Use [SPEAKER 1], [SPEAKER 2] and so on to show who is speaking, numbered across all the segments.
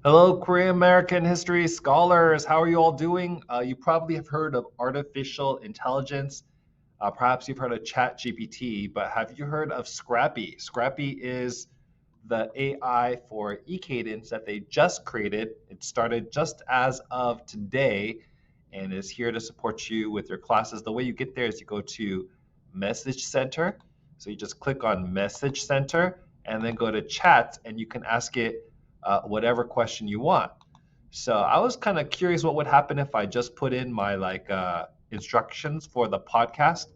[SPEAKER 1] Hello, Korean American history scholars. How are you all doing? You probably have heard of artificial intelligence. Perhaps you've heard of ChatGPT, but have you heard of Skrappy? Skrappy is the AI for eKadence that they just created. It started just as of today and is here to support you with your classes. The way you get there is you go to Message Center. So you just click on Message Center and then go to Chat, and you can ask it whatever question you want. So I was kind of curious what would happen if I just put in my instructions for the podcast.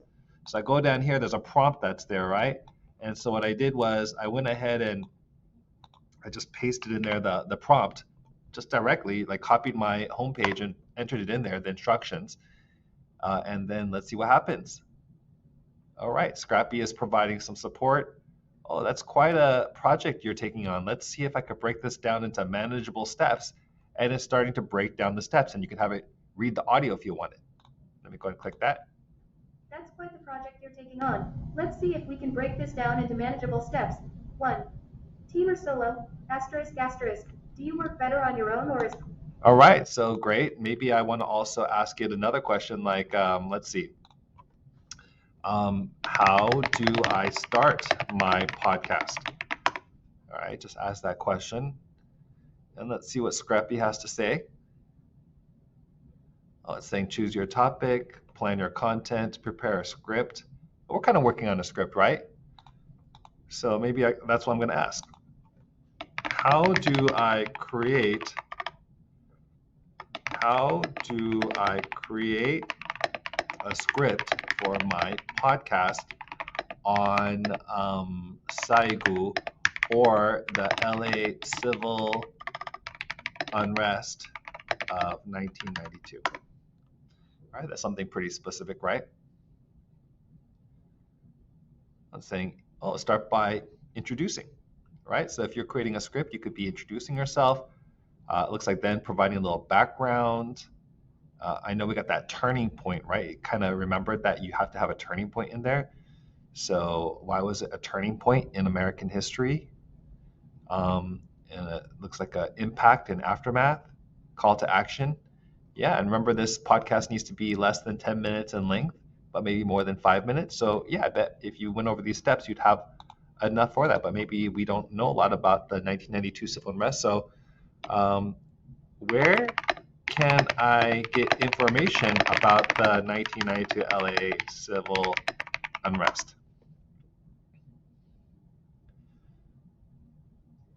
[SPEAKER 1] So I go down here, there's a prompt that's there, right? And so what I did was I went ahead and I just pasted in there the prompt just directly, like copied my homepage and entered it in there, the instructions. And then let's see what happens. All right, Scrappy is providing some support. Oh, that's quite a project you're taking on. Let's see if I could break this down into manageable steps. And it's starting to break down the steps, and you can have it read the audio if you want it. Let me go ahead and click that.
[SPEAKER 2] That's quite the project you're taking on. Let's see if we can break this down into manageable steps. 1. Team or solo? Asterisk, asterisk. Do you work better on your own or is...
[SPEAKER 1] All right, so great. Maybe I want to also ask it another question like, let's see. How do I start my podcast? All right, just ask that question. And let's see what Scrappy has to say. Oh, it's saying choose your topic, plan your content, prepare a script. We're kind of working on a script, right? So maybe that's what I'm going to ask. How do I create a script for my podcast on Saigu or the LA civil unrest of 1992? All right, that's something pretty specific, right? I'm saying, oh, start by introducing, right? So if you're creating a script, you could be introducing yourself. It looks like then providing a little background. I know we got that turning point, right? Kind of remembered that you have to have a turning point in there. So why was it a turning point in American history? And it looks like an impact and aftermath, call to action. Yeah, and remember this podcast needs to be less than 10 minutes in length, but maybe more than 5 minutes. So yeah, I bet if you went over these steps, you'd have enough for that. But maybe we don't know a lot about the 1992 civil unrest. So where can I get information about the 1992 LA civil unrest?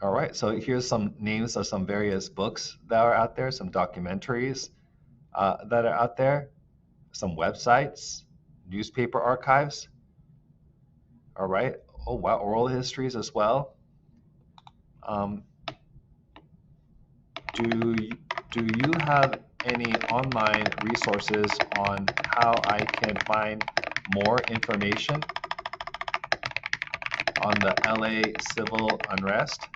[SPEAKER 1] All right, so here's some names of some various books that are out there, some documentaries that are out there, some websites, newspaper archives. All right. Oh, wow, oral histories as well. Um, do you have any online resources on how I can find more information on the LA civil unrest?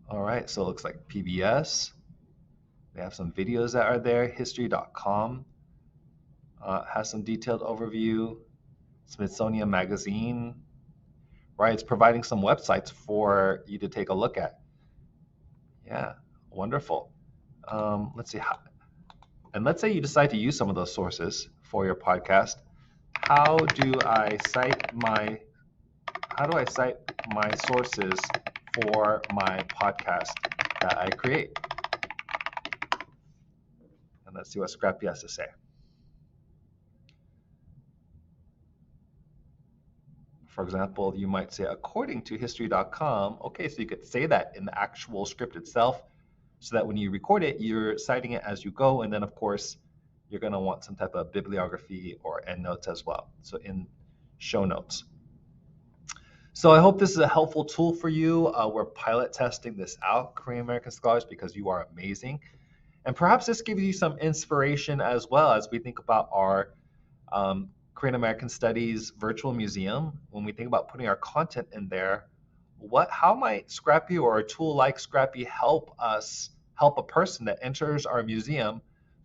[SPEAKER 1] All right, so it looks like PBS. They have some videos that are there. History.com has some detailed overview. Smithsonian Magazine, right? It's providing some websites for you to take a look at. Yeah, wonderful. Let's see and let's say you decide to use some of those sources for your podcast. How do I cite my sources for my podcast that I create? And let's see what Scrappy has to say. For example, you might say, according to history.com, okay, so you could say that in the actual script itself so that when you record it, you're citing it as you go. And then, of course, you're going to want some type of bibliography or endnotes as well. So in show notes. So I hope this is a helpful tool for you. We're pilot testing this out, Korean American scholars, because you are amazing. And perhaps this gives you some inspiration as well as we think about our Korean American Studies virtual museum. When we think about putting our content in there, how might Scrappy or a tool like Scrappy help a person that enters our museum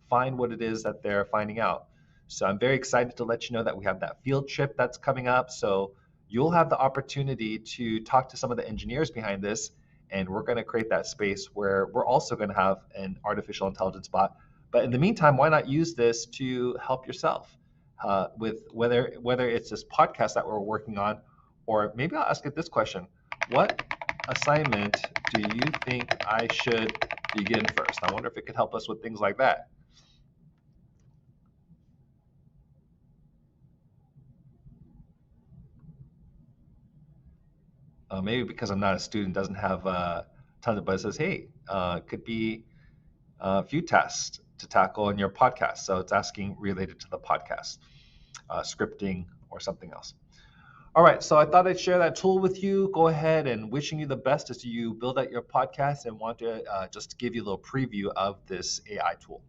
[SPEAKER 1] find what it is that they're finding out? So I'm very excited to let you know that we have that field trip that's coming up. So you'll have the opportunity to talk to some of the engineers behind this, and we're going to create that space where we're also going to have an artificial intelligence bot. But in the meantime, why not use this to help yourself with whether it's this podcast that we're working on, or maybe I'll ask it this question: what assignment do you think I should begin first? I wonder if it could help us with things like that. Maybe because I'm not a student, doesn't have tons of, but it says, hey, could be a few tasks to tackle in your podcast. So it's asking related to the podcast, scripting or something else. All right, so I thought I'd share that tool with you. Go ahead, and wishing you the best as you build out your podcast, and want to just give you a little preview of this AI tool.